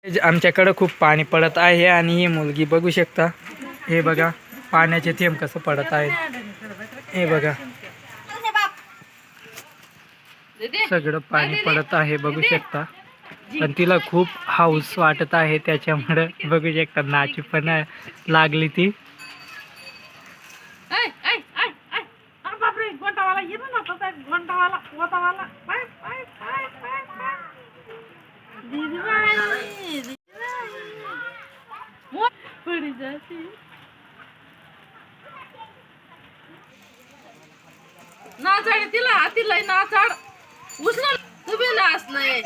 आमच्याकडे खूप पाणी पडत आहे आणि ही मुलगी बघू शकता. हे बघा पाण्याचे थेंब कसं पडत आहे. हे बघा सगळं पाणी पडत आहे बघू शकता. पण तिला खूप हाऊस वाटत आहे त्याच्यामुळे बघू शकता नाची पण लागली ती. नाचाड तिला तिला नाचाड उचल तुम्ही नाच नाही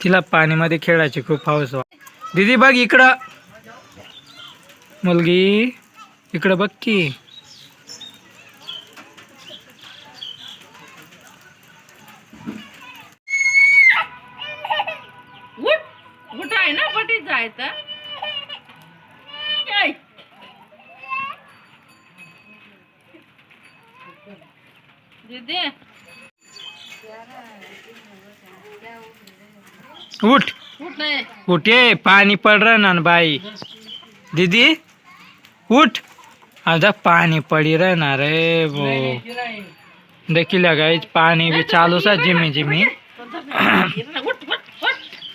तिला पाण्यामध्ये खेळायची खूप हौस. दीदी बघ इकडं, मुलगी इकडं बघ की. उठ आहे ना पटीत जायचं. दीदी उठ उठ नाही उठे, पाणी पड रहा ना बाई. दीदी उठ, आधा पानी पड़ी रहना रे वो. देखी लगाई पानी भी चालू सा जिमी जिमी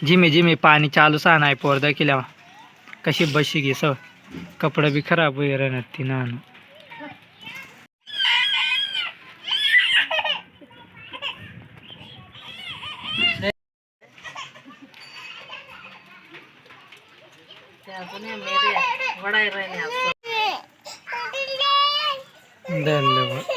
जिमी जिमी पाणी चालू सा नाही पोर. देखील कशी बशी घे स कपडे भी खराब हुए रहना ती ना. धन्यवाद.